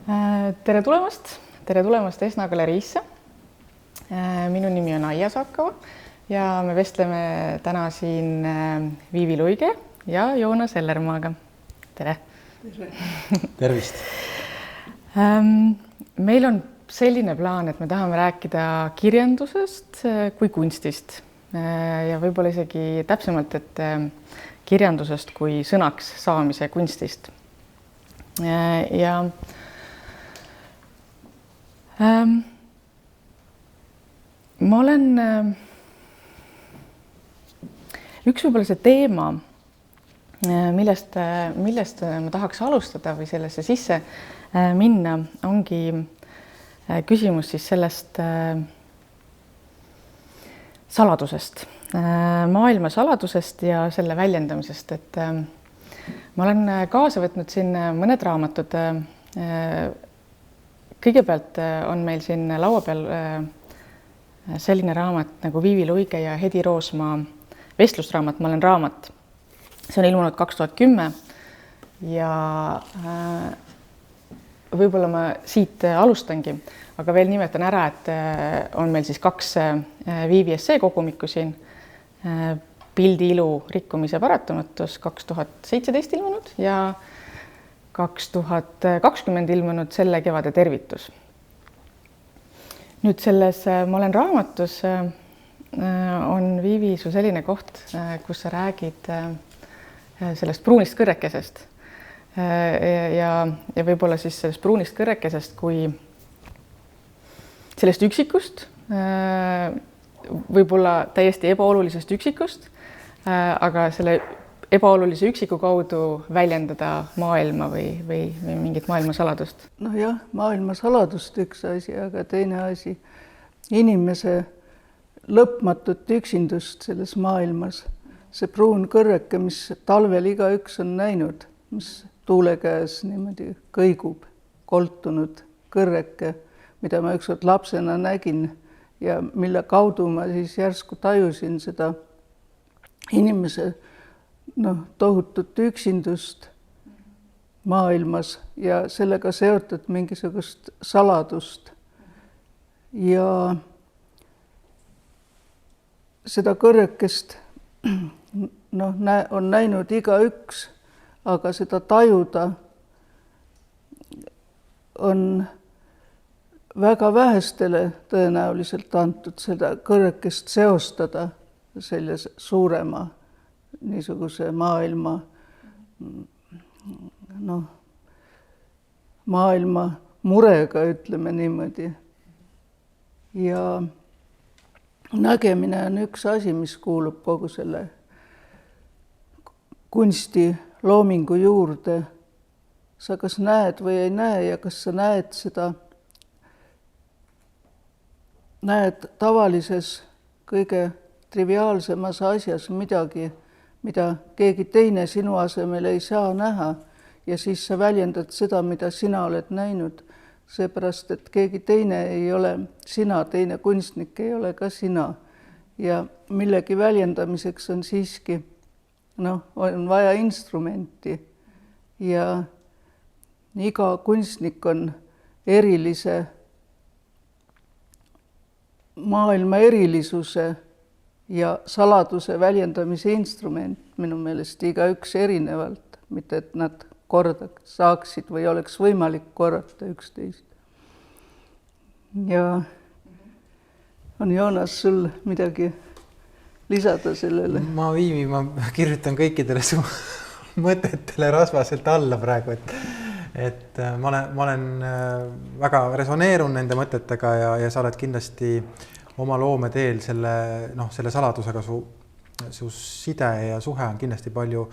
Tere tulemast Esna galeriisse. Minu nimi on Aija Saakova ja me vestleme täna siin Viivi Luige ja Joonas Ellermaaga. Tere! Tervist! Meil on selline plaan, et me tahame rääkida kirjandusest kui kunstist ja võib-olla isegi täpsemalt, et kirjandusest kui sõnaks saamise kunstist. Ja ma olen üks võib-olla see teema, millest ma tahaks alustada või sellesse sisse minna, ongi küsimus siis sellest saladusest, maailma saladusest ja selle väljendamisest, et ma olen kaasa võtnud siin mõned raamatud. Kõigepealt on meil siin laua peal selline raamat nagu Viivi Luige ja Hedi Roosmaa vestlusraamat Ma olen raamat. See on ilmunud 2010 ja võib-olla ma siit alustangi, aga veel nimetan ära, et on meil siis 2 Viivi essee kogumikku siin. Pildi ilu rikkumise paratamatus 2017 ilmunud ja 2020 ilmunud Selle kevade tervitus. Nüüd selles Ma olen raamatus on Viivi su selline koht, kus sa räägid sellest pruunist kõrrekesest ja võib-olla siis sellest pruunist kõrrekesest kui sellest üksikust, võib-olla täiesti ebaolulisest üksikust, aga selle ebaolulise üksiku kaudu väljendada maailma või mingit maailma saladust. No jah, maailma saladust üks asi, aga teine asi, inimese lõpmatut üksindust selles maailmas. See pruun kõrreke, mis talvel igaüks on näinud, mis tuule käes niimoodi kõigub, koltunud kõrreke, mida ma ükskord lapsena nägin ja mille kaudu ma siis järsku tajusin seda inimese tohutut üksindust maailmas ja sellega seotud mingisugust saladust. Ja seda kõrrekest on näinud igaüks, aga seda tajuda on väga vähestele tõenäoliselt antud seda kõrrekest seostada selles suurema niisuguse maailma murega, ütleme niimoodi. Ja nägemine on üks asi, mis kuulub kogu selle kunsti loomingu juurde. Sa kas näed või ei näe ja kas sa näed seda, näed tavalises kõige triviaalsemas asjas midagi, mida keegi teine sinu asemel ei saa näha ja siis sa väljendad seda, mida sina oled näinud, seepärast, et keegi teine ei ole sina, teine kunstnik ei ole ka sina ja millegi väljendamiseks on siiski, on vaja instrumenti ja iga kunstnik on erilise maailma erilisuse ja saladuse väljendamise instrument minu meelest igaüks erinevalt, mitte et nad saaksid või oleks võimalik korrata üksteist. Ja on Joonas sul midagi lisada sellele? Ma kirjutan kõikidele su mõtetele rasvaselt alla praegu, et ma olen väga resoneerun nende mõtetega ja sa oled kindlasti oma loome teel selle saladusega su side ja suhe on kindlasti palju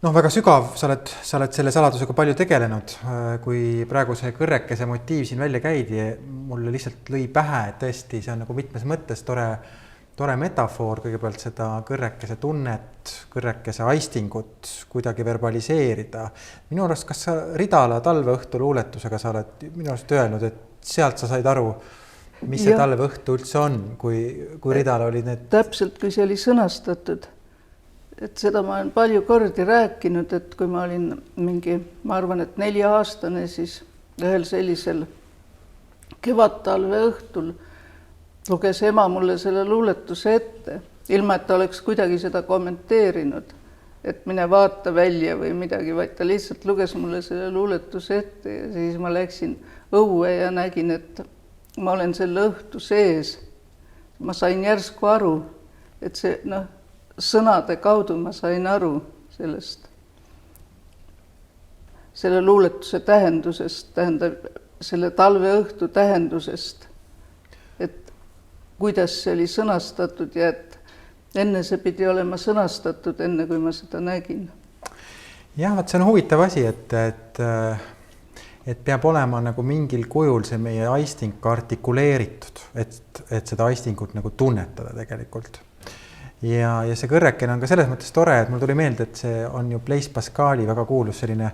väga sügav. Sa oled selle saladusega palju tegelenud. Kui praegu see kõrrekese motiiv siin välja käidi, mulle lihtsalt lõi pähe, et tõesti see on nagu mitmes mõttes tore metafoor, kõigepealt seda kõrrekese tunnet, kõrrekese aistingut kuidagi verbaliseerida. Minu arust, kas sa Ridala talveõhtu luuletusega sa oled minu arust öelnud, et sealt sa said aru, mis see talveõhtu üldse on, kui Ridala oli need... Täpselt, kui see oli sõnastatud. Et seda ma olen palju kordi rääkinud, et kui ma olin ma arvan, et 4-aastane, siis ühel sellisel kevadtalve õhtul luges ema mulle selle luuletuse ette, ilma et ta oleks kuidagi seda kommenteerinud, et mine vaata välja või midagi, vaid ta lihtsalt luges mulle selle luuletuse ette ja siis ma läksin õue ja nägin, et ma olen selle õhtu sees. Ma sain järsku aru, et see, sõnade kaudu ma sain aru sellest, selle luuletuse tähendusest, tähendab selle talveõhtu tähendusest, et kuidas see oli sõnastatud ja et enne see pidi olema sõnastatud, enne kui ma seda nägin. Jah, see on huvitav asi, et peab olema nagu mingil kujul see meie aisting ka artikuleeritud, et seda aistingut nagu tunnetada tegelikult. Ja see kõrrekene on ka selles mõttes tore, et mul tuli meelde, et see on ju Blaise Pascali väga kuulus selline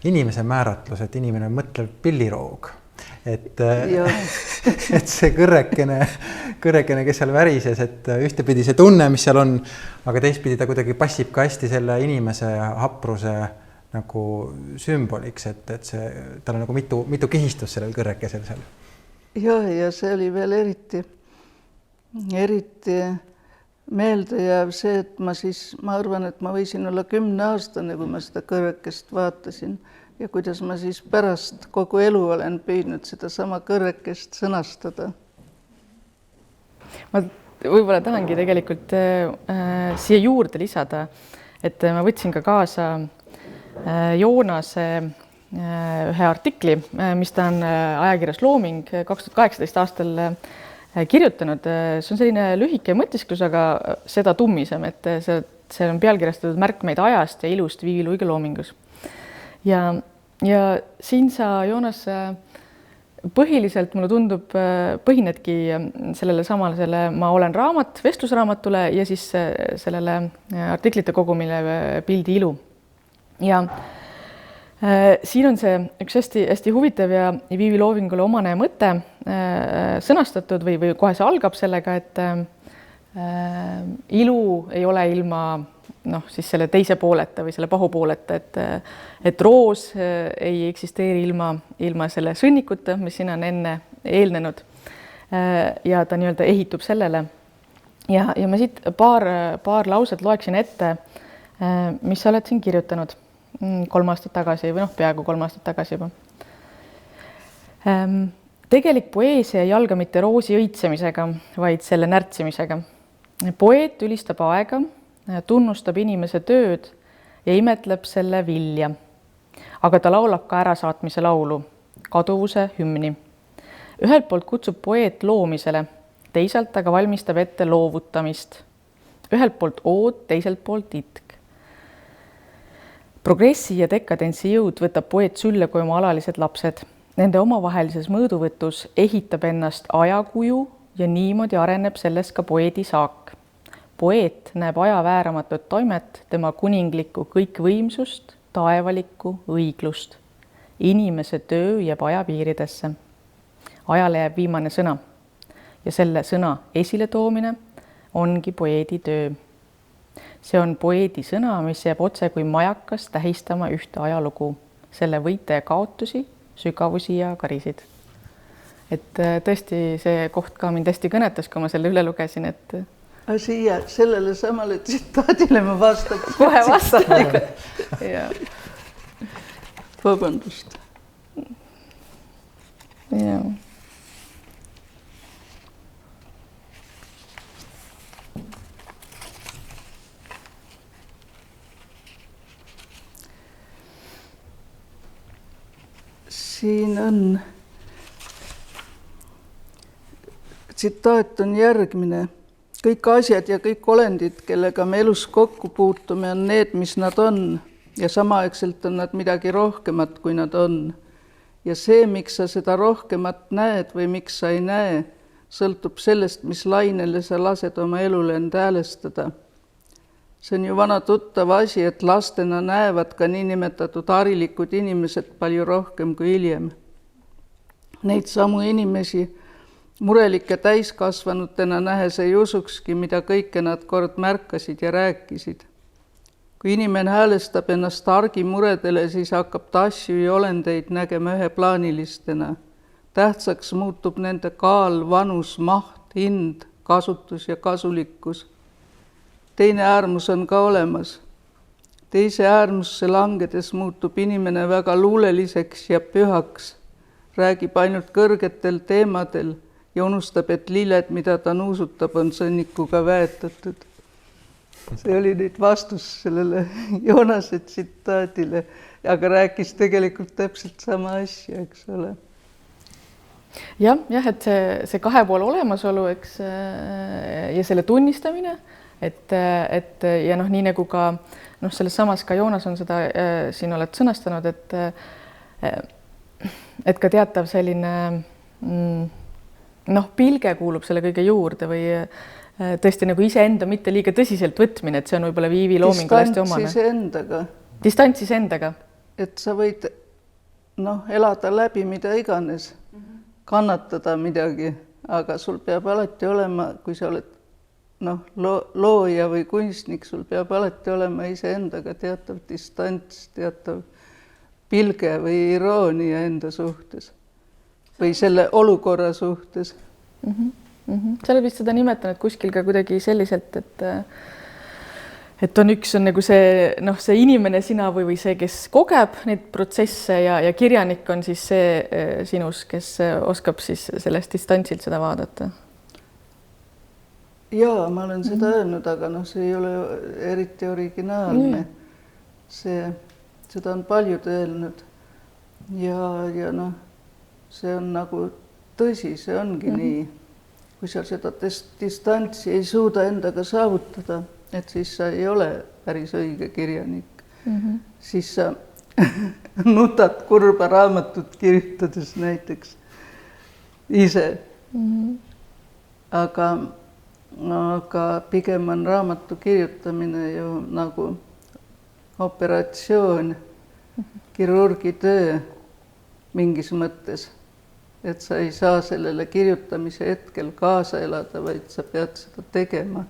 inimese määratlus, et inimene on mõtlev pilliroog. Et see kõrrekene, kes seal värises, et ühtepidi see tunne, mis seal on, aga teistpidi ta kuidagi passib ka hästi selle inimese hapruse nagu sümboliks, et tal on nagu mitu kihistust sellel kõrrekesel seal. Ja see oli veel eriti meeldejääv see, et ma arvan, et ma võisin olla 10-aastane, kui ma seda kõrrekest vaatasin ja kuidas ma siis pärast kogu elu olen püüdnud seda sama kõrrekest sõnastada. Ma võib-olla tahangi tegelikult siia juurde lisada, et ma võtsin ka kaasa Joonase ühe artikli, mis ta on ajakirjas Looming 2018 aastal kirjutanud. See on selline lühike mõtisklus, aga seda tummisem, et see on pealkirjastatud märkmeid ajast ja ilust Viivi Luige loomingus. Ja siin sa, Joonas, põhiliselt mulle tundub, põhinedki sellele samale Ma olen raamat, vestlusraamatule ja siis sellele artiklite kogumile Pildi ilu. Ja siin on see üks hästi huvitav ja Viivi loovingule omane mõte sõnastatud või kohe see algab sellega, et ilu ei ole ilma siis selle teise pooleta või selle pahupooleta, et roos ei eksisteeri ilma selle sõnnikuta, mis siin on enne eelnenud ja ta nii-öelda ehitub sellele. Ja ma siit paar lauset loeksin ette, mis sa oled siin kirjutanud 3 aastat tagasi või peaaegu 3 aastat tagasi juba. Tegelik poeesia ei alga mitte roosi õitsemisega, vaid selle närtsimisega. Poeet ülistab aega, tunnustab inimese tööd ja imetleb selle vilja. Aga ta laulab ka ärasaatmise laulu, kaduvuse hümni. Ühelt poolt kutsub poeet loomisele, teisalt aga valmistab ette loovutamist. Ühelt poolt ood, teiselt poolt itk. Progressi ja dekadentsi jõud võtab poeet sülle kui oma alalised lapsed. Nende omavahelises mõõduvõtus ehitab ennast ajakuju ja niimoodi areneb sellest ka poeedi saak. Poeet näeb aja vääramatut toimet, tema kuninglikku kõikvõimsust, taevalikku õiglust. Inimese töö jääb aja piiridesse. Ajale jääb viimane sõna ja selle sõna esiletoomine ongi poeedi töö. See on poeedi sõna, mis jääb otse kui majakas tähistama ühte ajalugu, selle võite ja kaotusi, sügavusi ja karisid. Et tõesti see koht ka mind hästi kõnetas, kui ma selle üle lugesin, et siia sellele samale tsitaadile ma vastan. Kohe vastan. Vabandust. Jah. Siin on tsitaat on järgmine. Kõik asjad ja kõik olendid, kellega me elus kokku puutume, on need, mis nad on ja samaaegselt on nad midagi rohkemat, kui nad on. Ja see, miks sa seda rohkemat näed või miks sa ei näe, sõltub sellest, mis lainele sa lased oma elule end häälestada. See on ju vana tuttav asi, et lastena näevad ka niinimetatud harilikud inimesed palju rohkem kui hiljem. Neid samu inimesi murelike täiskasvanutena nähes ei usukski, mida kõike nad kord märkasid ja rääkisid. kui inimene häälestab ennast argimuredele, siis hakkab ta asju ja olendeid nägema üheplaanilistena. Tähtsaks muutub nende kaal, vanus, maht, hind, kasutus ja kasulikkus. Teine äärmus on ka olemas. Teise äärmusse langedes muutub inimene väga luuleliseks ja pühaks, räägib ainult kõrgetel teemadel ja unustab, et lilled, mida ta nuusutab, on sõnnikuga väetatud. See oli nüüd vastus sellele Joonase tsitaadile, aga rääkis tegelikult täpselt sama asja, eks ole. jah, et see kahe poole olemasolu, eks, ja selle tunnistamine, et ja noh, nii nagu ka selles samas ka Joonas on seda siin oled sõnastanud, et ka teatav selline pilge kuulub selle kõige juurde või tõesti nagu iseenda mitte liiga tõsiselt võtmine, et see on võib-olla Viivi loomingul hästi omane. Distants iseendaga. Et sa võid elada läbi mida iganes, kannatada midagi, aga sul peab alati olema, kui sa oled looja või kunstnik, sul peab alati olema iseendaga teatav distants, teatav pilge või iroonia enda suhtes või selle olukorra suhtes. Sa oled vist seda nimetanud kuskil ka kuidagi selliselt, et on üks on nagu see inimene sina või see, kes kogeb neid protsesse ja kirjanik on siis see sinus, kes oskab siis sellest distantsilt seda vaadata. Jaa, ma olen seda öelnud, aga see ei ole eriti originaalne. Seda on paljud öelnud ja see on nagu tõsi, see ongi nii. Kui sa seda distantsi ei suuda endaga saavutada, et siis sa ei ole päris õige kirjanik. Siis sa nutad kurba raamatut kirjutades näiteks ise. Aga pigem on raamatu kirjutamine ju nagu operatsioon, kirurgitöö mingis mõttes. Et sa ei saa sellele kirjutamise hetkel kaasa elada, vaid sa pead seda tegema.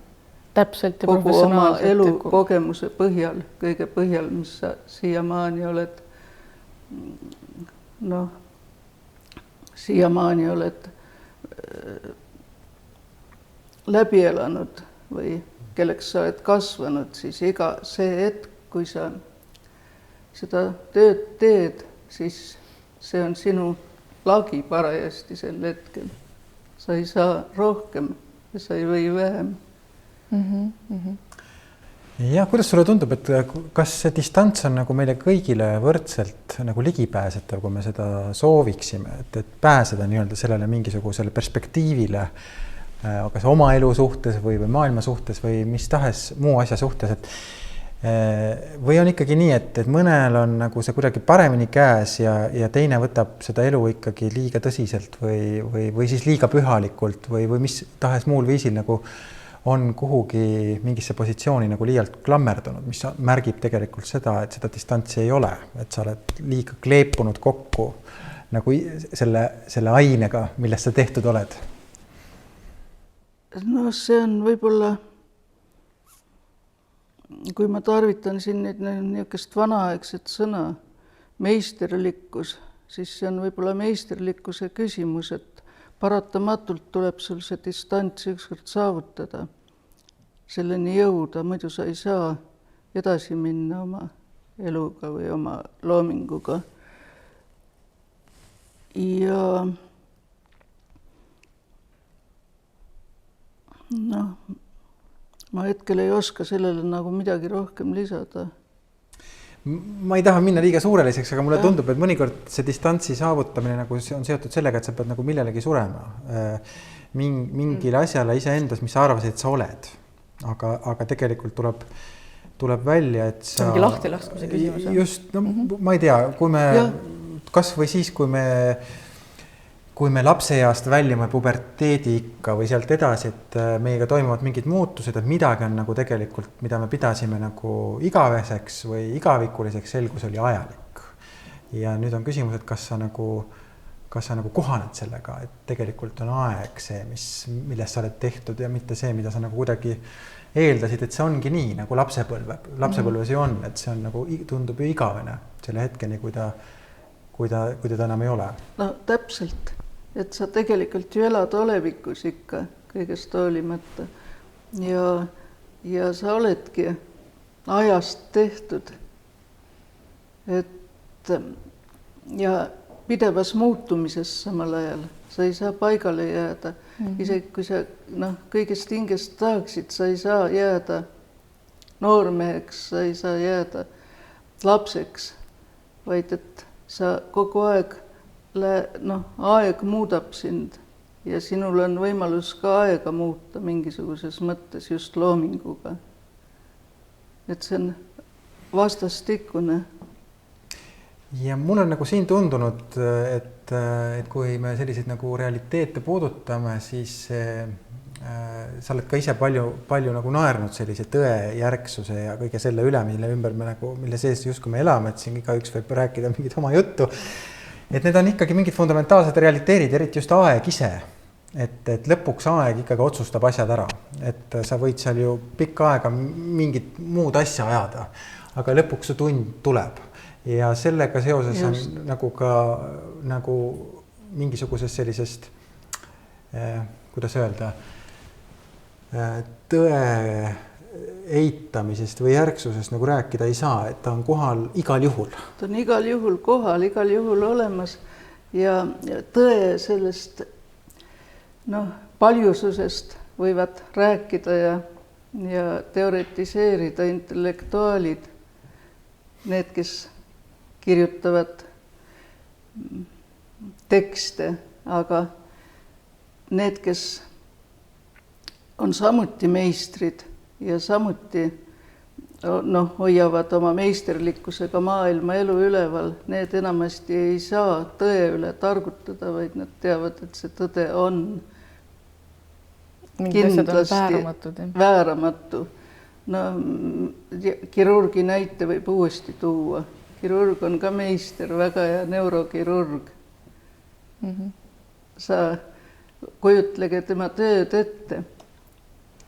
Täpselt ja kogu oma elu kogemuse põhjal, kõige põhjal, mis sa siiamaani oled läbi elanud või kelleks sa oled kasvanud, siis iga see hetk, kui sa seda tööd teed, siis see on sinu lagi parajasti sel hetkel. Sa ei saa rohkem ja sa ei või vähem. Ja kuidas sulle tundub, et kas see distants on nagu meile kõigile võrdselt nagu ligipääsetav, kui me seda sooviksime, et pääseda nii-öelda sellele mingisugusele perspektiivile, kas oma elu suhtes või maailma suhtes või mis tahes muu asja suhtes, või on ikkagi nii, et mõnel on nagu see kuidagi paremini käes ja teine võtab seda elu ikkagi liiga tõsiselt või siis liiga pühalikult või mis tahes muul viisil nagu on kuhugi mingisse positsiooni nagu liialt klammerdunud, mis märgib tegelikult seda, et seda distantsi ei ole, et sa oled liiga kleepunud kokku nagu selle ainega, millest sa tehtud oled. See on võib-olla, kui ma tarvitan siin niisugust vanaaegset sõna, meisterlikkus, siis see on võib-olla meisterlikkuse küsimus, et paratamatult tuleb sul see distants ükskord saavutada, selleni jõuda, muidu sa ei saa edasi minna oma eluga või oma loominguga. Ja ma hetkel ei oska sellele nagu midagi rohkem lisada. Ma ei taha minna liiga suureliseks, aga mulle tundub, et mõnikord see distantsi saavutamine nagu on seotud sellega, et sa pead nagu millelegi surema. Mingile asjale iseendas, mis sa arvasid, et sa oled. Aga tegelikult tuleb välja, et sa... Mingi lahtilaskmise küsimus. Just, ma ei tea, kui me... Kas või siis, kui me lapseeast väljume puberteedi ikka või sealt edasi, et meiega toimuvad mingid muutused, et midagi on nagu tegelikult, mida me pidasime nagu igaveseks või igavikuliseks, selgus oli ajalik. Ja nüüd on küsimus, et kas sa nagu kas sa nagu kohaned sellega, et tegelikult on aeg see, millest sa oled tehtud ja mitte see, mida sa nagu kuidagi eeldasid, et see ongi nii nagu lapsepõlves ju on, et see on nagu tundub ju igavene selle hetkeni, kui teda enam ei ole. No täpselt, et sa tegelikult ju elad olevikus ikka kõigest hoolimata ja sa oledki ajast tehtud, et ja pidevas muutumises samal ajal, sa ei saa paigale jääda, isegi kui sa kõigest hingest tahaksid, sa ei saa jääda noormeheks, sa ei saa jääda lapseks, vaid et sa kogu aeg, aeg muudab sind ja sinul on võimalus ka aega muuta mingisuguses mõttes just loominguga. Et see on vastastikune. Ja mul on nagu siin tundunud, et kui me selliseid nagu realiteete puudutame, siis sa oled ka ise palju nagu naernud sellise tõe järgsuse ja kõige selle üle, mille sees justkui me elame, et siin igaüks võib rääkida mingit oma juttu. Et need on ikkagi mingid fundamentaalsed realiteedid, eriti just aeg ise. Et lõpuks aeg ikkagi otsustab asjad ära. Et sa võid seal ju pikka aega mingit muud asja ajada, aga lõpuks su tund tuleb. Ja sellega seoses just. On nagu ka nagu mingisugusest sellisest, kuidas öelda, tõe eitamisest või järgsusest nagu rääkida ei saa, et ta on kohal igal juhul. Ta on igal juhul kohal, igal juhul olemas ja tõe sellest paljususest võivad rääkida ja teoretiseerida intellektuaalid, need, kes kirjutavad tekste, aga need, kes on samuti meistrid ja samuti hoiavad oma meisterlikkusega maailma elu üleval, need enamasti ei saa tõe üle targutada, vaid nad teavad, et see tõde on kindlasti vääramatu. Kirurgi näite võib uuesti tuua. Kirurg on ka meister, väga hea neurokirurg. Sa kujutlege tema tööd ette.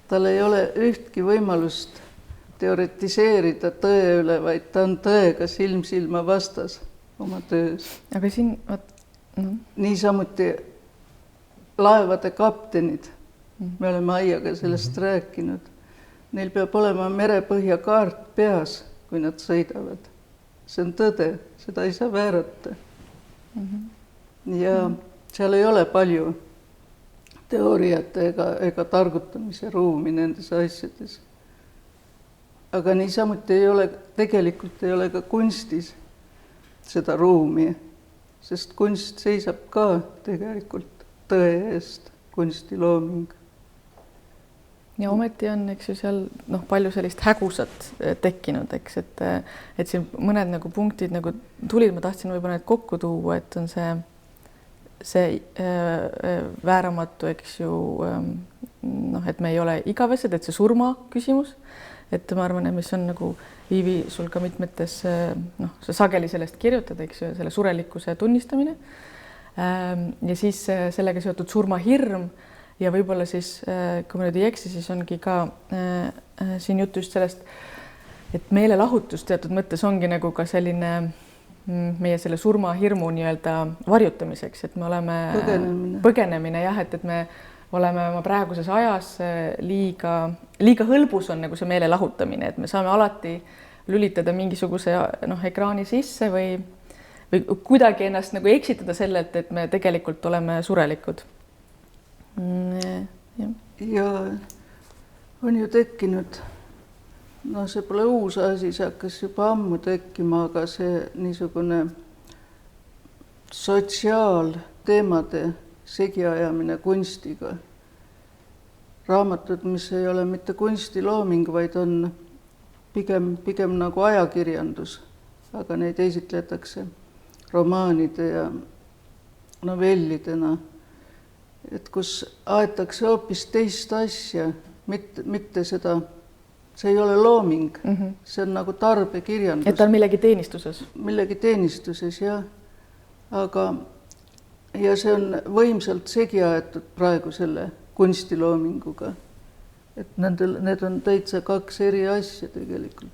Tal ei ole ühtki võimalust teoretiseerida tõe üle, vaid ta on tõega silmsilma vastas oma töös. Aga siin... Niisamuti laevade kaptenid, me oleme Aiaga sellest rääkinud, neil peab olema merepõhja kaart peas, kui nad sõidavad. See on tõde, seda ei saa väärata. Ja seal ei ole palju teooriat ega targutamise ruumi nendes asjades. Aga niisamuti tegelikult ei ole ka kunstis seda ruumi, sest kunst seisab ka tegelikult tõe eest, kunstilooming. Ja ometi on, eks ju, seal palju sellist hägusat tekkinud, eks, et siin mõned nagu punktid nagu tulid, ma tahtsin võib-olla need kokku tuua, et on see vääramatu, eks ju, et me ei ole igavesed, et see surma küsimus, et ma arvan, mis on nagu Iivi sul ka mitmetes, sa sageli sellest kirjutad, eks ju, selle surelikkuse tunnistamine ja siis sellega seotud surmahirm ja võib-olla siis, kui ma nüüd ei eksi, siis ongi ka siin juttu just sellest, et meelelahutus teatud mõttes ongi nagu ka selline meie selle surmahirmu nii-öelda varjutamiseks, et me oleme põgenemine jah, et me oleme oma praeguses ajas liiga hõlbus on nagu see meele lahutamine, et me saame alati lülitada mingisuguse ekraani sisse või kuidagi ennast nagu eksitada sellelt, et me tegelikult oleme surelikud. Ja on ju tekkinud, see pole uus asi, see hakkas juba ammu tekkima, aga see niisugune sotsiaalteemade segiajamine kunstiga. Raamatud, mis ei ole mitte kunstilooming, vaid on pigem nagu ajakirjandus, aga neid esitletakse romaanide ja novellidena, et kus aetakse hoopis teist asja, mitte seda, see ei ole looming, see on nagu tarbekirjandus. Et ta on millegi teenistuses? Millegi teenistuses, jah. Aga ja see on võimsalt segi aetud praegu selle kunstiloominguga. Et need on täitsa kaks eri asja tegelikult.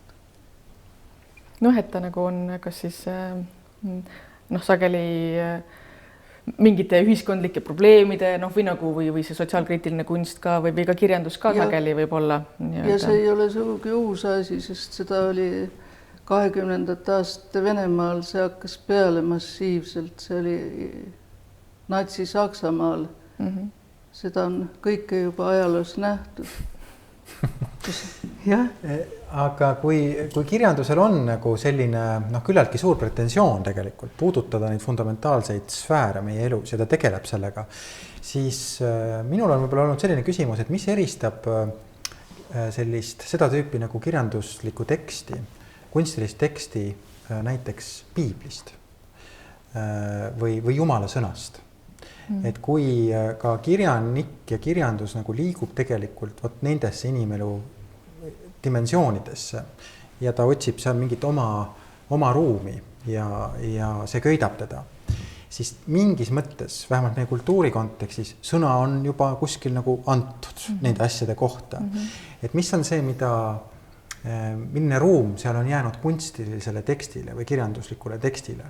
Noh, et ta nagu on kas siis sageli mingite ühiskondlike probleemide või nagu või see sotsiaalkriitiline kunst ka või ka kirjandus ka sageli võib olla. Ja see ei ole sugugi uus asi, sest seda oli 20. aastate Venemaal, see hakkas peale massiivselt, see oli Natsi-Saksamaal. Seda on kõike juba ajaloos nähtud. Jah. Aga kui kirjandusel on nagu selline küllaltki suur pretensioon tegelikult puudutada neid fundamentaalseid sfääre meie elus ja ta tegeleb sellega, siis minul on võib-olla olnud selline küsimus, et mis eristab seda tüüpi nagu kirjanduslikku teksti, kunstilist teksti näiteks piiblist või Jumala sõnast. Et kui ka kirjanik ja kirjandus nagu liigub tegelikult nendesse inimelu dimensioonidesse ja ta otsib seal mingit oma ruumi ja see köidab teda, siis mingis mõttes, vähemalt meie kultuuri kontekstis, sõna on juba kuskil nagu antud nende asjade kohta. Et mis on see, milline ruum seal on jäänud kunstilisele tekstile või kirjanduslikule tekstile?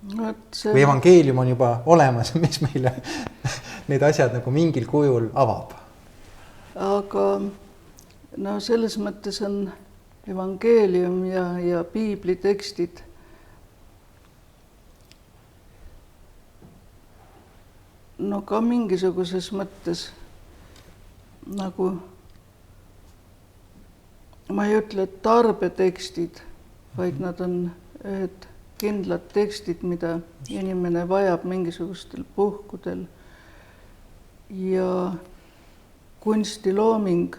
Või evangeelium on juba olemas, mis meile need asjad nagu mingil kujul avab. Aga selles mõttes on evangeelium ja piibli tekstid ka mingisuguses mõttes nagu ma ei ütle tarbetekstid, vaid nad on ühed kindlad tekstid, mida inimene vajab mingisugustel puhkudel. Ja kunstilooming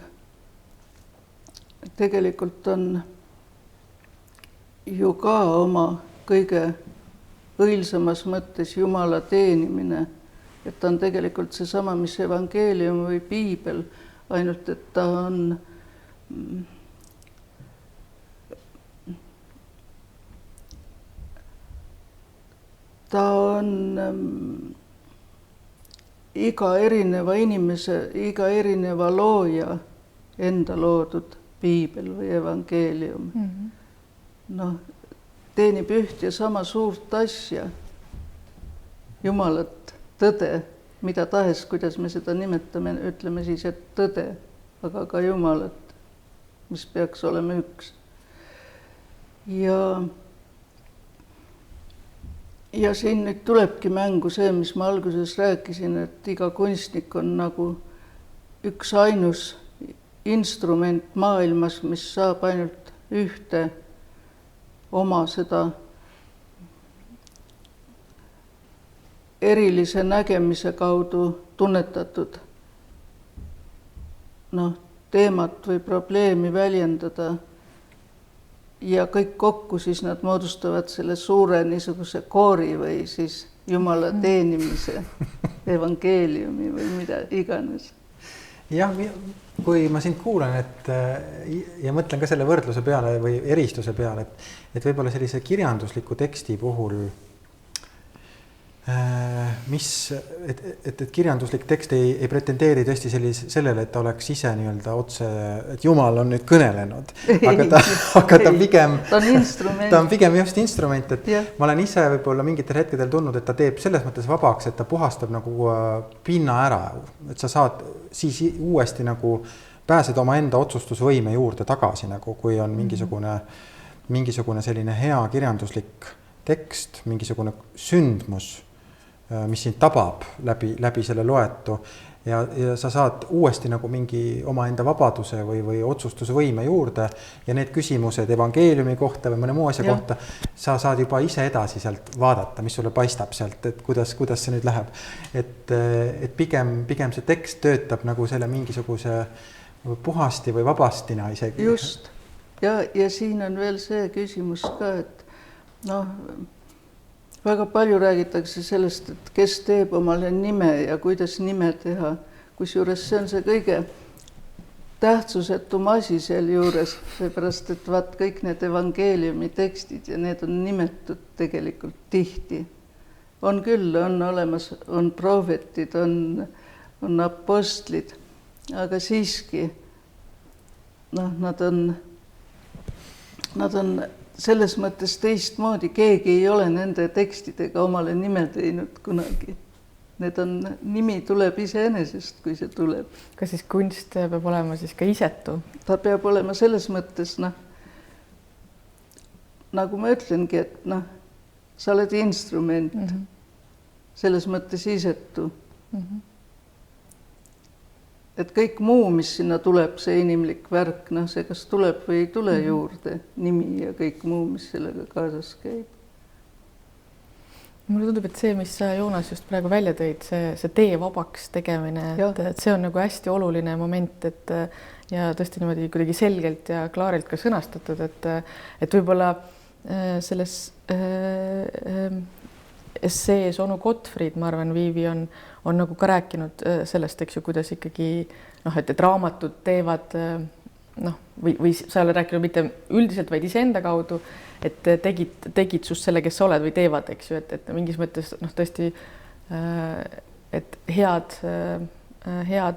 tegelikult on ju ka oma kõige õilsamas mõttes Jumala teenimine. Et ta on tegelikult seesama, mis evangeelium või piibel, ainult et ta on iga erineva inimese, iga erineva looja enda loodud piibel või evangeelium. Teenib üht ja sama suurt asja, Jumalat, tõde, mida tahes, kuidas me seda nimetame, ütleme siis, et tõde, aga ka Jumalat, mis peaks olema üks. Ja siin nüüd tulebki mängu see, mis ma alguses rääkisin, et iga kunstnik on nagu üks ainus instrument maailmas, mis saab ainult ühte oma seda erilise nägemise kaudu tunnetatud teemat või probleemi väljendada. Ja kõik kokku siis nad moodustavad selle suure niisuguse koori või siis Jumala teenimise evangeeliumi või mida iganes. Jah, kui ma sind kuulan ja mõtlen ka selle võrdluse peale või eristuse peale, et võib-olla sellise kirjandusliku teksti puhul et kirjanduslik tekst ei pretendeeri tõesti sellele, et ta oleks ise nii-öelda otse, et Jumal on nüüd kõnelenud, aga ta pigem ta on pigem just instrument, et ma olen ise võib-olla mingitel hetkedel tundnud, et ta teeb selles mõttes vabaks, et ta puhastab nagu pinna ära, et sa saad siis uuesti nagu pääsed oma enda otsustusvõime juurde tagasi, nagu kui on mingisugune selline hea kirjanduslik tekst, mingisugune sündmus, mis sind tabab läbi selle loetu ja sa saad uuesti nagu mingi oma enda vabaduse või otsustusvõime juurde ja need küsimused evangeeliumi kohta või mõne muu asja kohta, sa saad juba ise edasi sealt vaadata, mis sulle paistab sealt, et kuidas see nüüd läheb. Et pigem see tekst töötab nagu selle mingisuguse puhasti või vabastina isegi. Just. Ja siin on veel see küsimus ka, et väga palju räägitakse sellest, et kes teeb omale nime ja kuidas nime teha. Kusjuures see on see kõige tähtsusetum asi seal juures, seepärast, et kõik need evangeeliumi tekstid ja need on nimetud tegelikult tihti. on küll, on olemas, on prohvetid, on apostlid, aga siiski noh, nad on selles mõttes teistmoodi, keegi ei ole nende tekstidega omale nime teinud kunagi. Need on, nimi tuleb iseenesest, kui see tuleb. Kas siis kunst peab olema siis ka isetu? Ta peab olema selles mõttes, noh, nagu ma ütlengi, et noh, sa oled instrument, selles mõttes isetu. Et kõik muu, mis sinna tuleb, see inimlik värk, noh, see kas tuleb või ei tule juurde, nimi ja kõik muu, mis sellega kaasas käib. Mulle tundub, et see, mis sa, Joonas, just praegu välja tõid, see tee vabaks tegemine, et see on nagu hästi oluline moment, et ja tõesti niimoodi kuidagi selgelt ja klaarilt ka sõnastatud, et võib-olla selles essees onu Gottfried, ma arvan, Viivi on nagu ka rääkinud sellest, eks ju, kuidas ikkagi noh, et raamatud teevad noh, või sa ei ole rääkinud mitte üldiselt, vaid iseenda kaudu, et tegid sust selle, kes sa oled või teevad, eks ju, et mingis mõttes noh, tõesti, et head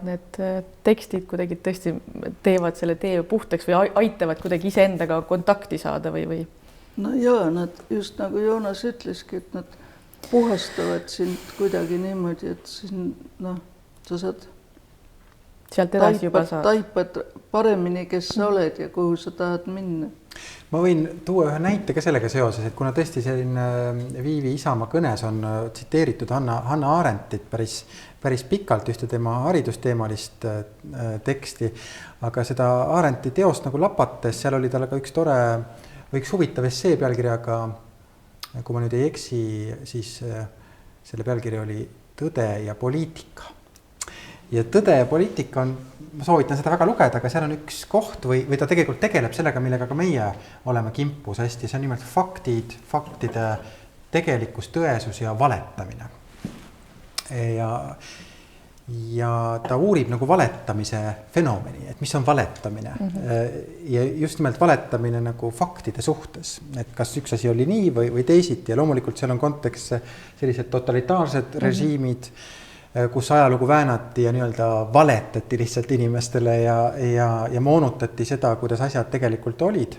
need tekstid kuidagi tõesti teevad selle tee puhtaks või aitavad kuidagi iseendaga kontakti saada või? No jaa, nad just nagu Joonas ütleski, et nad puhastavad sind kuidagi niimoodi, et siin noh, sa saad sealt edasi juba saad. Taipad paremini, kes sa oled ja kuhu sa tahad minna. Ma võin tuua ühe näite ka sellega seoses, et kuna tõesti selline Viivi Isamaa kõnes on tsiteeritud Hannah Arendtit päris pikalt ühte tema haridusteemalist teksti, aga seda Arendti teost nagu lapates, seal oli tal ka üks tore või üks huvitav essee pealkirjaga, kui ma nüüd ei eksi, siis selle pealkiri oli Tõde ja poliitika. Ja Tõde ja poliitika on, ma soovitan seda väga lugeda, aga seal on üks koht või ta tegelikult tegeleb sellega, millega ka meie oleme kimpus hästi. See on nimelt faktide tegelikkus, tõesus ja valetamine. Ja ta uurib nagu valetamise fenomeni, et mis on valetamine. Ja just nimelt valetamine nagu faktide suhtes, et kas üks asi oli nii või teisiti ja loomulikult seal on kontekst sellised totalitaarsed režiimid, kus ajalugu väänati ja nii-öelda valetati lihtsalt inimestele ja moonutati seda, kuidas asjad tegelikult olid.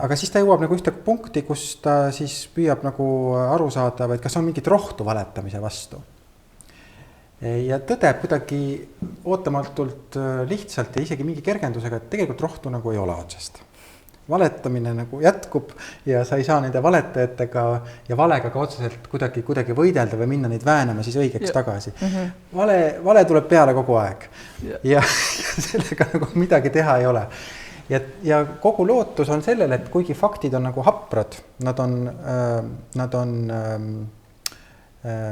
Aga siis ta jõuab nagu ühte punkti, kus ta siis püüab nagu aru saada, et kas on mingit rohtu valetamise vastu. Ja tõdeb kuidagi ootamatult lihtsalt ja isegi mingi kergendusega, et tegelikult rohtu nagu ei ole otsest. Valetamine nagu jätkub ja sa ei saa nende valetajatega ja valega ka otseselt kuidagi võidelda või minna neid väänama siis õigeks tagasi. Vale tuleb peale kogu aeg ja sellega nagu midagi teha ei ole. Ja kogu lootus on sellele, et kuigi faktid on nagu haprad, nad on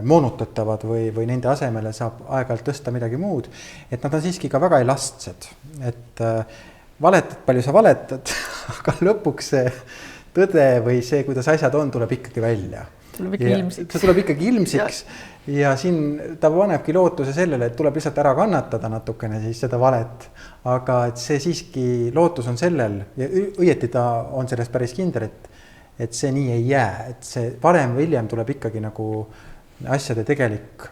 moonutatavad või nende asemele saab aeg-ajalt tõsta midagi muud, et nad on siiski ka väga elastsed, et valetad, palju sa valetad, aga lõpuks see tõde või see, kuidas asjad on, tuleb ikkagi välja. See tuleb ikkagi ilmsiks ja siin ta panebki lootuse sellele, et tuleb lihtsalt ära kannatada natukene siis seda valet, aga et see siiski lootus on sellel ja õieti ta on sellest päris kindel, et see nii ei jää, et see varem või hiljem tuleb ikkagi nagu asjade tegelik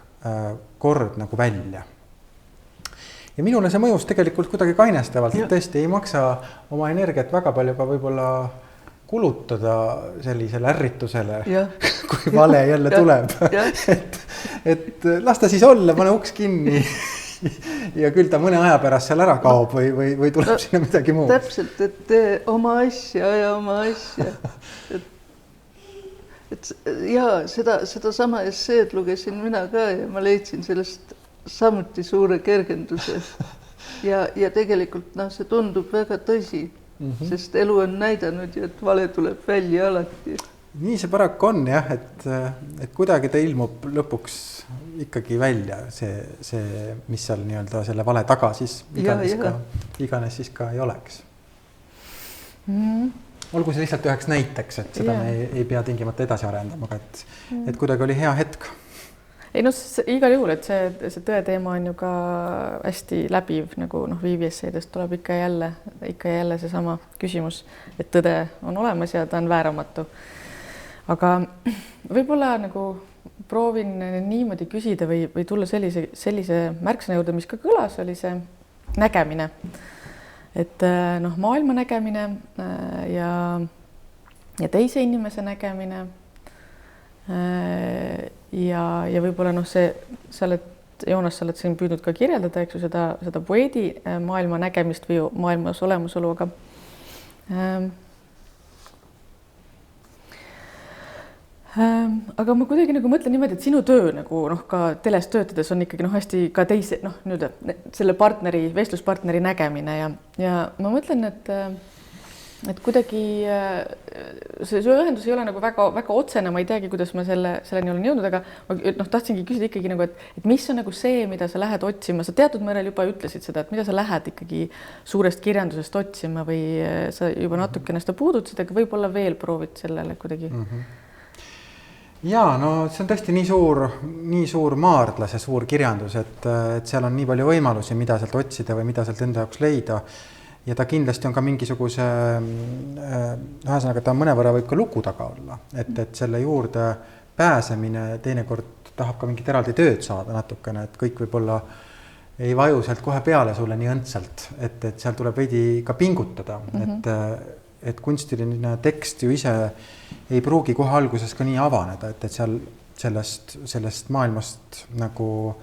kord nagu välja. Ja minule see mõjus tegelikult kuidagi kainestavalt, et tõesti ei maksa oma energiat väga palju ka võib-olla kulutada sellisele ärritusele, kui vale jälle tuleb. Et las ta siis olla, pane uks kinni ja küll ta mõne aja pärast seal ära kaob või tuleb sinna midagi muud. Täpselt, et tee oma asja ja oma asja. Ja seda sama esseed lugesin mina ka ja ma leidsin sellest samuti suure kergenduse ja tegelikult see tundub väga tõsi, sest elu on näidanud ja et vale tuleb välja alati. Nii see paraku on jah, et kuidagi ta ilmub lõpuks ikkagi välja see mis seal nii-öelda selle vale taga siis iganes siis ka ei oleks. Olgu see lihtsalt üheks näiteks, et seda me ei pea tingimata edasi arendama, aga et kuidagi oli hea hetk. Ei igal juhul, et see tõe teema on ju ka hästi läbiv, nagu Viivi esseedest tuleb ikka jälle see sama küsimus, et tõde on olemas ja ta on vääramatu. aga võib-olla nagu proovin niimoodi küsida või tulla sellise märksõna juurde, mis ka kõlas, oli see nägemine. Et noh, maailma nägemine ja teise inimese nägemine. Ja võib-olla noh, Joonas, sa oled siin püüdnud ka kirjeldada, eks ju, seda poeedi maailma nägemist või maailmas olemasolu, aga ma kuidagi nagu mõtlen niimoodi, et sinu töö nagu noh, ka teles töötades on ikkagi noh, hästi ka teise noh, nüüd selle vestluspartneri nägemine ja ma mõtlen, et kuidagi see ühendus ei ole nagu väga otsene, ma ei teagi, kuidas ma selleni olen jõudnud, aga noh, tahtsingi küsida ikkagi nagu, et mis on nagu see, mida sa lähed otsima, sa teatud määral juba ütlesid seda, et mida sa lähed ikkagi suurest kirjandusest otsima või sa juba natukene seda puudutasid, aga võib-olla veel proovid sellele kuidagi. Ja, no see on tõesti nii suur maardlas ja suur kirjandus, et seal on nii palju võimalusi, mida sealt otsida või mida sealt enda jaoks leida. Ja ta kindlasti on ka mingisuguse, ühesõnaga ta mõnevõrra võib ka luku taga olla, et selle juurde pääsemine teinekord tahab ka mingit eraldi tööd saada natukene, et kõik võib-olla ei vaju sealt kohe peale sulle nii õndsalt, et seal tuleb veidi ka pingutada, et kunstiline tekst ju ise ei pruugi kohe alguses ka nii avaneda, et seal sellest maailmast nagu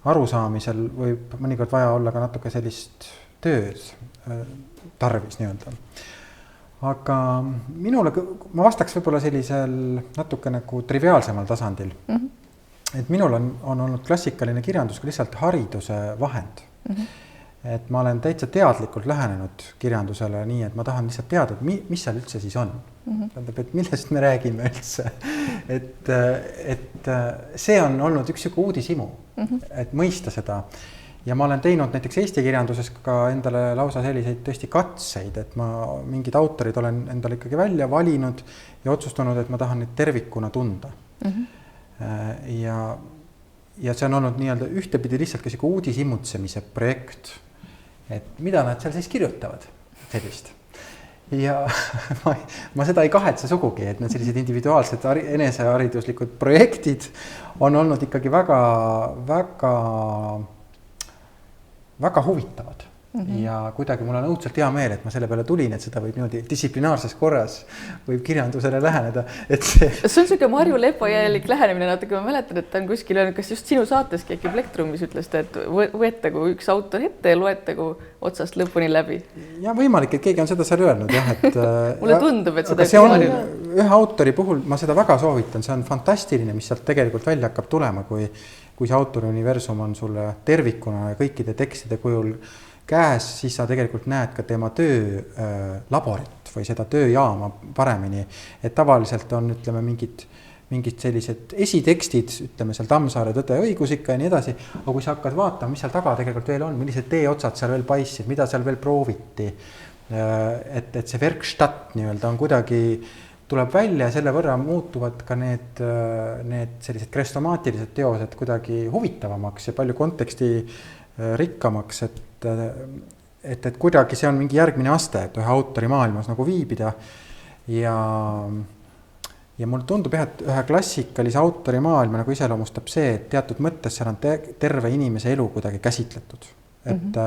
arusaamisel võib mõnikord vaja olla ka natuke sellist tööd tarvis nii-öelda. Aga minule, ma vastaks võib-olla sellisel natuke nagu triviaalsemal tasandil. Et minul on olnud klassikaline kirjandus lihtsalt hariduse vahend. Et ma olen täitsa teadlikult lähenenud kirjandusele nii, et ma tahan lihtsalt teada, mis seal üldse siis on. Tähendab, et millest me räägime üldse. Et see on olnud üks uudishimu, et mõista seda. Ja ma olen teinud näiteks Eesti kirjanduses ka endale lausa selliseid tõesti katseid, et ma mingid autorid olen endale ikkagi välja valinud ja otsustanud, et ma tahan neid tervikuna tunda. Ja see on olnud nii-öelda ühtepidi lihtsalt ka uudishimutsemise projekt, et mida nad seal siis kirjutavad sellist. Ja ma seda ei kahetse sugugi, et need sellised individuaalsed enesehariduslikud projektid on olnud ikkagi väga huvitavad. Ja kuidagi mul on õudselt hea meel, et ma selle peale tulin, et seda võib niimoodi distsiplinaarses korras võib kirjandusele läheneda. See on selline Marju Lepojäälik lähenemine natuke, ma mäletan, et ta on kuskil öelnud, kas just sinu saateski äkki Plektrumis ütles ta, et võetagu üks autor ette ja loetagu otsast lõpuni läbi. Ja võimalik, et keegi on seda seal öelnud. Jah, et, mulle tundub, et seda see on ühe autori puhul, ma seda väga soovitan, see on fantastiline, mis sealt tegelikult välja hakkab tulema, kui see autori universum on sulle tervikuna ja kõikide tekstide kujul käes, siis sa tegelikult näed ka tema töö laborit või seda tööjaama paremini. Et tavaliselt on, ütleme, mingid sellised esitekstid, ütleme seal Tammsaare Tõde ja õigusika ja nii edasi, aga kui sa hakkad vaatama, mis seal taga tegelikult veel on, millised teeotsad seal veel paistsid, mida seal veel prooviti, et see Werkstatt nii-öelda on kuidagi tuleb välja ja selle võrra muutuvad ka need sellised krestomaatilised teosed kuidagi huvitavamaks ja palju konteksti rikkamaks, et kuidagi see on mingi järgmine aste, et ühe autori maailmas nagu viibida ja mulle tundub jah, et ühe klassikalise autori maailma nagu iseloomustab see, et teatud mõttes seal on terve inimese elu kuidagi käsitletud, et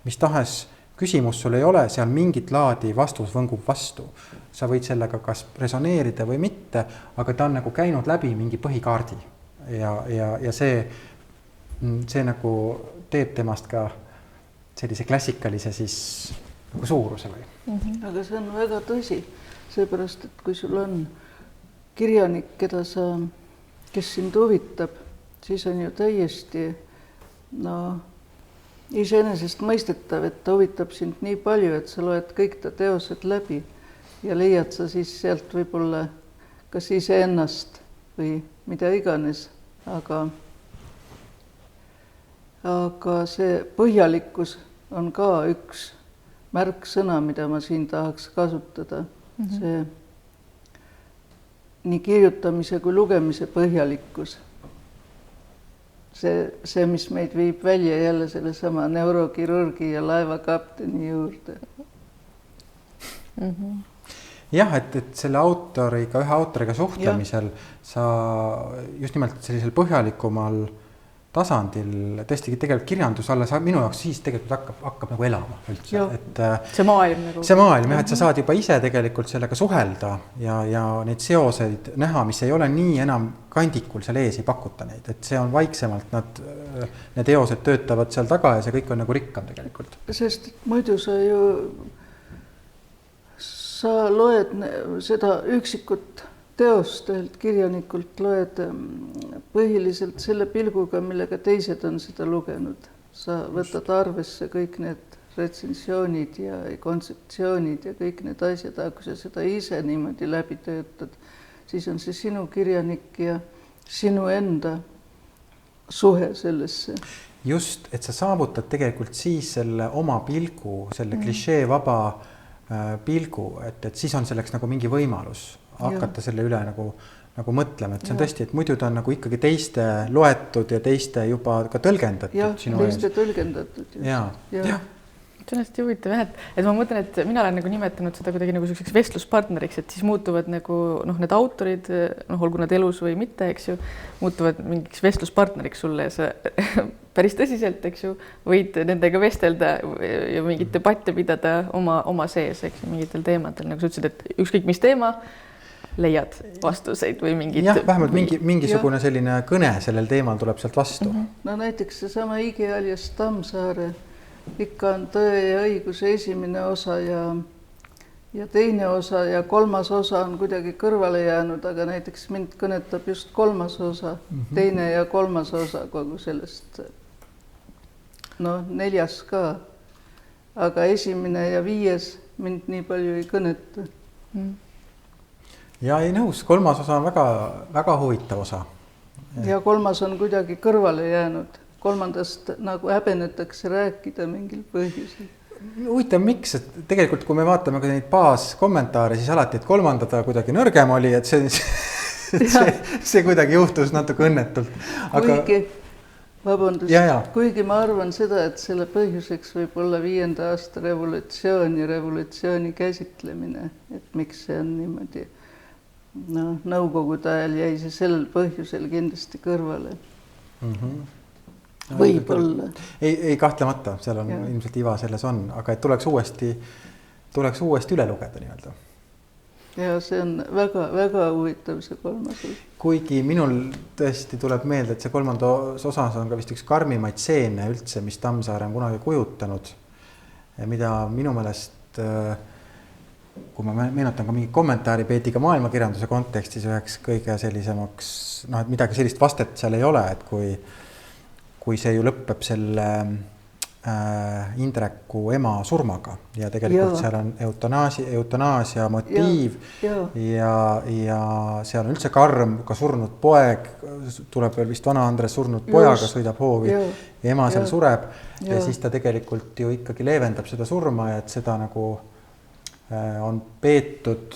mis tahes küsimus sul ei ole, seal mingit laadi vastus võngub vastu. Sa võid sellega kas resoneerida või mitte, aga ta on nagu käinud läbi mingi põhikaardi ja see nagu teeb temast ka sellise klassikalise siis nagu suuruse või. Aga see on väga tõsi, seepärast, et kui sul on kirjanik, kes sind huvitab, siis on ju täiesti iseenesest mõistetav, et ta huvitab sind nii palju, et sa loed kõik ta teosed läbi ja leiad sa siis sealt võib-olla kas iseennast või mida iganes, aga see põhjalikkus on ka üks märksõna, mida ma siin tahaks kasutada. See nii kirjutamise kui lugemise põhjalikkus. See, mis meid viib välja jälle selle sama neurokirurgi ja laevakapteni juurde. jah, et selle ühe autoriga suhtlemisel sa just nimelt sellisel põhjalikumal tasandil tõesti tegelikult kirjandus alles minu jaoks siis tegelikult hakkab nagu elama üldse. Et see maailm nagu. See maailm jah, et sa saad juba ise tegelikult sellega suhelda ja neid seoseid näha, mis ei ole nii enam kandikul seal ees ei pakuta neid, et see on vaiksemalt, need eosed töötavad seal taga ja see kõik on nagu rikkam tegelikult. Sest muidu sa loed seda üksikut teost kirjanikult loed põhiliselt selle pilguga, millega teised on seda lugenud. Sa võtad arvesse kõik need retsensioonid ja kontseptsioonid ja kõik need asjad, aga kui sa seda ise niimoodi läbi töötad, siis on see sinu kirjanik ja sinu enda suhe sellesse. Just, et sa saavutad tegelikult siis selle oma pilgu, selle klišee vaba pilgu, et siis on selleks nagu mingi võimalus hakata selle üle nagu mõtlema, et see on tõesti, et muidu ta on nagu ikkagi teiste loetud ja teiste juba ka tõlgendatud. Jah, teiste tõlgendatud. Ja. See on hästi huvitav, et ma mõtlen, et mina olen nagu nimetanud seda kuidagi nagu selliseks vestluspartneriks, et siis muutuvad nagu need autorid, olgu nad elus või mitte, eks ju, muutuvad mingiks vestluspartneriks sulle ja sa päris tõsiselt, eks ju, võid nendega vestelda ja mingit debatte pidada oma sees, eks ju, mingitel teemadel, nagu sa ütlesid, et ükskõik mis teema, leiad vastuseid või mingid... Jah, vähemalt mingisugune selline kõne sellel teemal tuleb sealt vastu. No näiteks seesama Igi alias Tammsaare, ikka on Tõe ja õiguse esimene osa ja teine osa ja kolmas osa on kuidagi kõrvale jäänud, aga näiteks mind kõnetab just kolmas osa, teine ja kolmas osa kogu sellest, neljas ka, aga esimene ja viies mind nii palju ei kõneta. Ja ei nõus, kolmas osa on väga, väga huvitav osa. Ja kolmas on kuidagi kõrvale jäänud. Kolmandast nagu häbenetakse rääkida mingil põhjusel. Huvitav, miks? Et tegelikult, kui me vaatame ka neid baaskommentaare, siis alati, et kolmandada kuidagi nõrgem oli, et see kuidagi juhtus natuke õnnetult. Aga... Kuigi ma arvan seda, et selle põhjuseks võib olla 5. aasta revolutsioon ja revolutsiooni käsitlemine, et miks see on niimoodi. Nõukogude ajal jäi see sellel põhjusel kindlasti kõrvale. Võib-olla. Ei kahtlemata, seal on ilmselt iva selles on, aga et tuleks uuesti üle lugeda nii-öelda. Ja see on väga, väga huvitav see kolmas. Kuigi minul tõesti tuleb meelde, et see kolmandas osas on ka vist üks karmimaid seene üldse, mis Tammsaare on kunagi kujutanud, mida minu meelest... Kui ma meenutan ka mingi kommentaari Peetiga maailmakirjanduse kontekstis üheks kõige sellisemaks, et midagi sellist vastet seal ei ole, et kui see ju lõppeb selle Indreku ema surmaga ja tegelikult seal on eutanaasia motiiv ja seal on üldse karm, ka surnud poeg, tuleb veel vist vana Andres surnud pojaga, sõidab hoovi ja ema seal sureb ja siis ta tegelikult ju ikkagi leevendab seda surma ja et seda nagu on peetud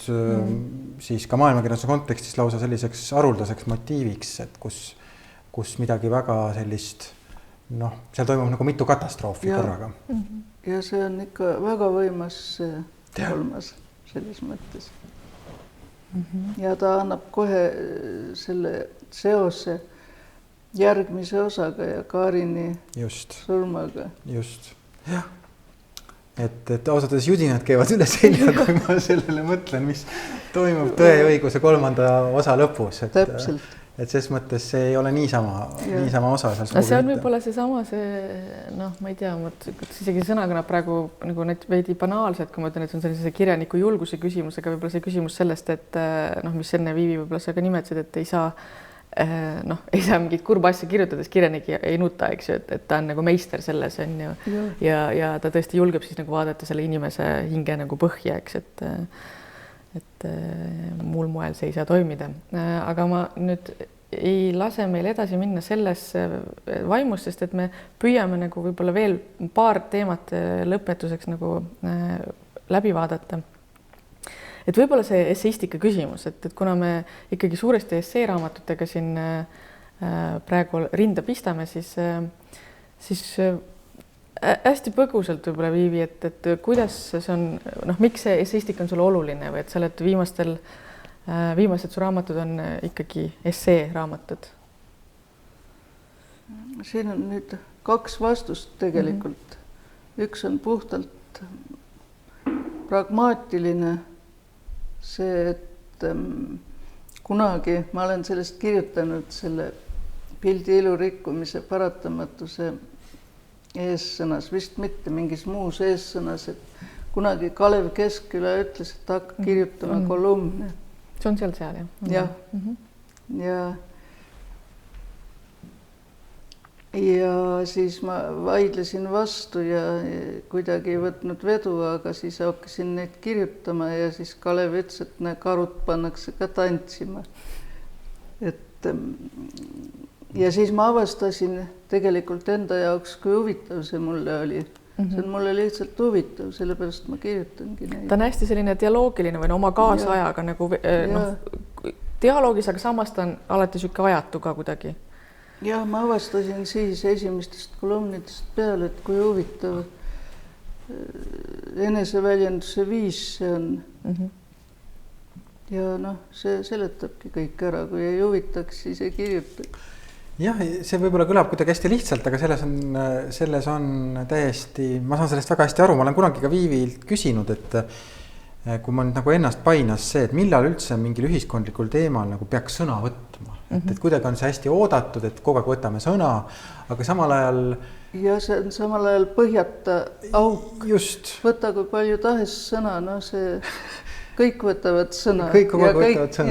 siis ka maailmakirjanduse kontekstis lausa selliseks haruldaseks motiiviks, et kus midagi väga sellist, seal toimub nagu mitu katastroofi korraga. Ja see on ikka väga võimas kolmas selles mõttes. Ja ta annab kohe selle seose järgmise osaga ja Kaarini surmaga. Just, jah. Et ausatades judinad käivad üle selja, kui ma sellele mõtlen, mis toimub Tõe ja õiguse kolmanda osa lõpus. Täpselt. Et ses mõttes see ei ole niisama osa. See on võib-olla seesama, ma ei tea, isegi sõnakõnab praegu nagu need veidi banaalsed, kui ma ütlen, et see on sellise kirjaniku julguse küsimus, aga võib-olla see küsimus sellest, et mis enne Viivi võib-olla sa ka nimetasid, et ei saa mingit kurba asja kirjutades kirjanik ei nuta, eks ju, et ta on nagu meister selles on ju ja ta tõesti julgeb siis nagu vaadata selle inimese hinge nagu põhja, eks, et muul moel see ei saa toimida. Aga ma nüüd ei lase meil edasi minna selles vaimus, sest et me püüame nagu võib-olla veel paar teemat lõpetuseks nagu läbi vaadata. Et võib-olla see esseistika küsimus, et kuna me ikkagi suuresti esseeraamatutega siin praegu rinda pistame, siis hästi põgusalt võib-olla Viivi, et kuidas see on, miks see esseistika on sulle oluline või et sa oled viimased su raamatud on ikkagi essee raamatud? Siin on nüüd 2 vastust tegelikult. Üks on puhtalt pragmaatiline, see, et kunagi ma olen sellest kirjutanud selle pildi ilu rikkumise paratamatuse eessõnas, vist mitte mingis muus eessõnas, et kunagi Kalev Keskküla ütles, et hakka kirjutama kolumne. See on seal, jah? Jah. Ja siis ma vaidlesin vastu ja kuidagi ei võtnud vedu, aga siis hakkasin neid kirjutama ja siis Kalev ütles, et karud pannakse ka tantsima. Ja siis ma avastasin tegelikult enda jaoks, kui huvitav see mulle oli. See on mulle lihtsalt huvitav, sellepärast ma kirjutangi neid. Ta on hästi selline dialoogiline või oma kaasajaga nagu dialoogis, aga samas ta on alati siuke ajatu ka kuidagi. Jah, ma avastasin siis esimestest kolumnidest peale, et kui huvitav eneseväljenduse viis see on. Ja see seletabki kõik ära, kui ei huvitaks, siis ei kirjutaks. Jah, see võib-olla kõlab kuidagi hästi lihtsalt, aga selles on täiesti, ma saan sellest väga hästi aru, ma olen kunagi ka Viivilt küsinud, et kui ma nüüd nagu ennast painas see, et millal üldse mingil ühiskondlikul teemal nagu peaks sõna võtma. Et kuidagi on see hästi oodatud, et kogu aeg võtame sõna, aga samal ajal... Ja see on samal ajal põhjata auk. Just. Võta kui palju tahes sõna, see... Kõik võtavad sõna.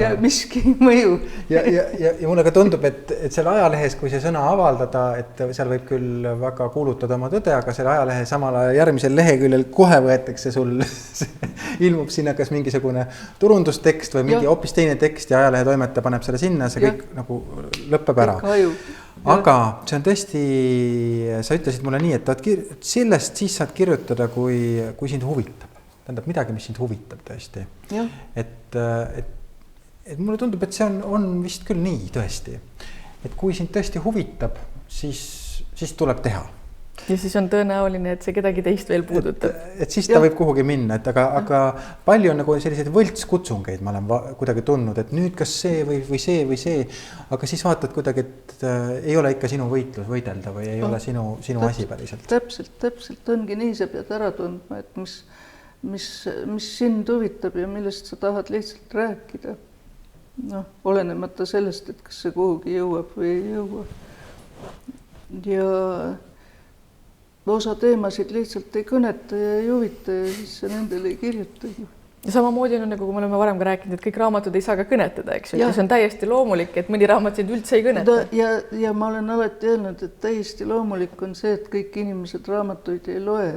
Ja miski mõju. Ja mulle ka tundub, et selle ajalehes, kui see sõna avaldada, et seal võib küll väga kuulutada oma tõde, aga selle ajalehe samal ajal järgmisel leheküljel kohe võetakse sul, ilmub sinna kas mingisugune turundustekst või mingi hoopis teine tekst ja ajalehe toimetaja paneb selle sinna, see kõik nagu lõpeb ära. Aga see on tõesti, sa ütlesid mulle nii, et sellest siis saad kirjutada, kui sind huvitab. Tähendab midagi, mis sind huvitab tõesti. Et mulle tundub, et see on vist küll nii tõesti. Et kui sind tõesti huvitab, siis tuleb teha. Ja siis on tõenäoline, et see kedagi teist veel puudutab. Et siis ta võib kuhugi minna, aga palju on nagu selliseid võltskutsungeid ma olen kuidagi tundnud, et nüüd kas see või see, aga siis vaatad kuidagi, et ei ole ikka sinu võidelda või ei ole sinu asi päriselt. Täpselt ongi nii, sa pead ära tundma, et mis sind huvitab ja millest sa tahad lihtsalt rääkida. Olenemata sellest, et kas see kuhugi jõuab või ei jõua. Ja osa teemasid lihtsalt ei kõneta ja ei huvita ja siis sa nendele ei kirjutagi. Ja samamoodi on nagu, kui me oleme varem ka rääkinud, et kõik raamatud ei saa ka kõnetada, eks ju. See on täiesti loomulik, et mõni raamat sind üldse ei kõneta. Ja ma olen alati öelnud, et täiesti loomulik on see, et kõik inimesed raamatuid ei loe.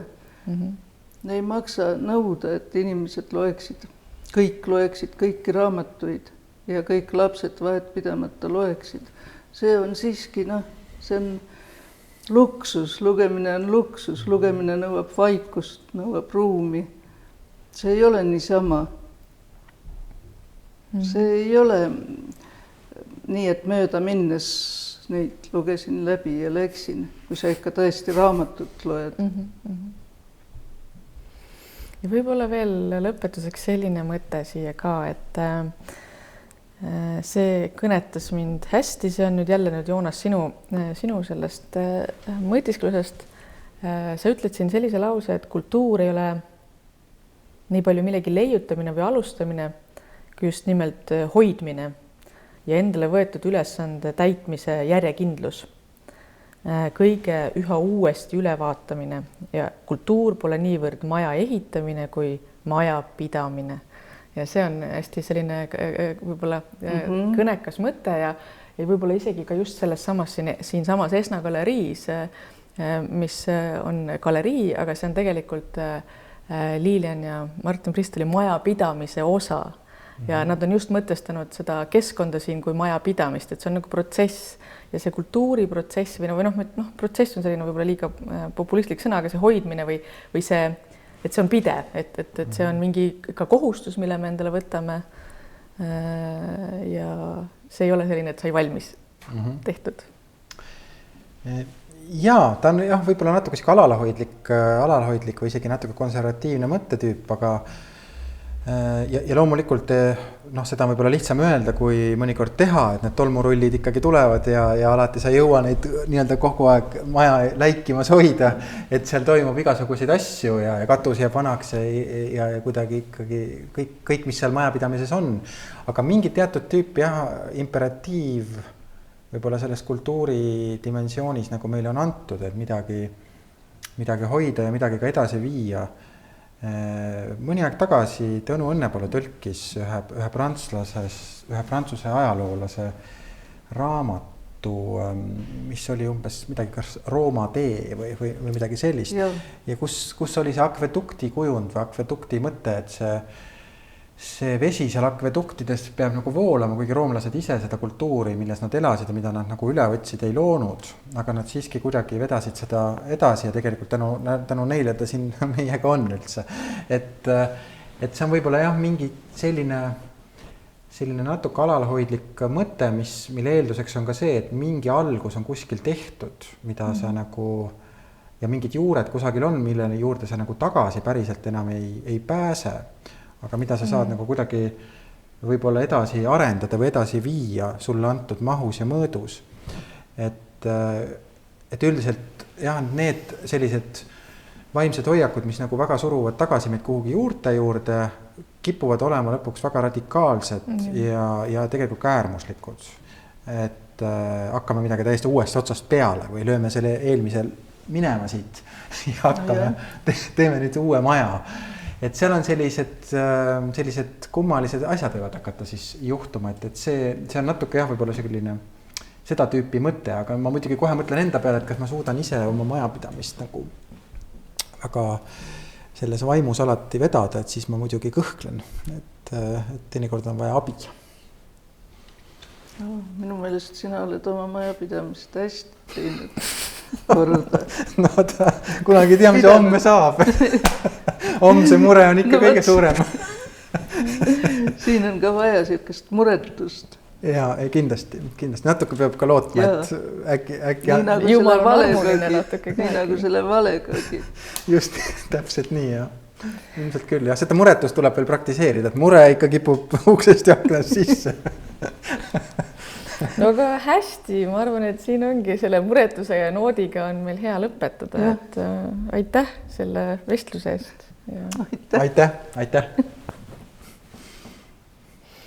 Ei maksa nõuda, et inimesed loeksid kõiki raamatuid ja kõik lapsed vahet pidamata loeksid. See on siiski, see on luksus, lugemine on luksus, lugemine nõuab vaikust, nõuab ruumi. See ei ole niisama. See ei ole nii, et mööda minnes neid lugesin läbi ja läksin, kui sa ikka tõesti raamatut loed. Ja võib-olla veel lõpetuseks selline mõte siia ka, et see kõnetas mind hästi, see on nüüd jälle Joonas sinu sellest mõtisklusest. Sa ütled siin sellise lause, et kultuur ei ole nii palju millegi leiutamine või alustamine, kui just nimelt hoidmine ja endale võetud ülesande täitmise järjekindlus. Kõige üha uuesti ülevaatamine ja kultuur pole niivõrd maja ehitamine kui maja pidamine. Ja see on hästi selline võib-olla kõnekas mõte ja võib-olla isegi ka just selles siin samas Esna galeriis, mis on galerii, aga see on tegelikult Liilian ja Martin Pristoli maja pidamise osa. Ja nad on just mõtestanud seda keskkonda siin kui maja pidamist, et see on nagu protsess ja see kultuuriprotsess või protsess on selline võib-olla liiga populistlik sõna, aga see hoidmine või see, et see on pidev, et see on mingi ka kohustus, mille me endale võtame ja see ei ole selline, et sai valmis tehtud. jaa, ta on jah, võib-olla natuke sihuke alalhoidlik või isegi natuke konservatiivne mõttetüüp, aga ja loomulikult noh, seda on võib-olla lihtsam öelda, kui mõnikord teha, et need tolmurullid ikkagi tulevad ja alati sa ei jõua neid nii-öelda kogu aeg maja läikimas hoida, et seal toimub igasuguseid asju ja katus jääb vanaks ja kuidagi ikkagi kõik, mis seal majapidamises on. Aga mingi teatud tüüp jah, imperatiiv võib-olla selles kultuuridimensioonis nagu meile on antud, et midagi hoida ja midagi ka edasi viia. Mõni aeg tagasi Tõnu Õnnepalu tõlkis ühe prantsuse ajaloolase raamatu, mis oli umbes midagi kas Rooma tee või midagi sellist. Ja kus oli see akvedukti kujund või akvedukti mõte, et see vesi seal akveduktides peab nagu voolama, kuigi roomlased ise seda kultuuri, milles nad elasid ja mida nad nagu üle võtsid, ei loonud, aga nad siiski kuidagi vedasid seda edasi ja tegelikult tänu neile ta siin meiega on üldse. Et see on võib-olla jah, mingi selline natuke alalhoidlik mõte, mille eelduseks on ka see, et mingi algus on kuskil tehtud, mida sa nagu ja mingid juured kusagil on, mille juurde sa nagu tagasi päriselt enam ei pääse. Aga mida sa saad nagu kuidagi võib-olla edasi arendada või edasi viia sulle antud mahus ja mõõdus. Et üldiselt jah, need sellised vaimsed hoiakud, mis nagu väga suruvad tagasi meid kuhugi juurte juurde, kipuvad olema lõpuks väga radikaalsed ja tegelikult ka äärmuslikud. Et hakkame midagi täiesti uuest otsast peale või lööme selle eelmisel minema siit ja teeme nüüd uue maja. Et seal on sellised kummalised asjad võivad hakata siis juhtuma, et see on natuke jah, võib-olla selline seda tüüpi mõte, aga ma muidugi kohe mõtlen enda peale, et kas ma suudan ise oma majapidamist nagu väga selles vaimus alati vedada, et siis ma muidugi kõhklen, et teinekord on vaja abi. No, minu meelest sina oled oma majapidamist hästi teinud korda. No kunagi ei tea, mis homme saab. Homse mure on ikka kõige suurem. Siin on ka vaja sellist muretust. Ja kindlasti. Natuke peab ka lootma, et äkki nii nagu selle valegagi. Just, täpselt nii, jah. Ilmselt küll, jah. Seda muretust tuleb veel praktiseerida, et mure ikka kipub uksest ja aknast sisse. No aga hästi, ma arvan, et siin ongi selle muretuse ja noodiga on meil hea lõpetada, et aitäh selle vestluse eest. Aitäh.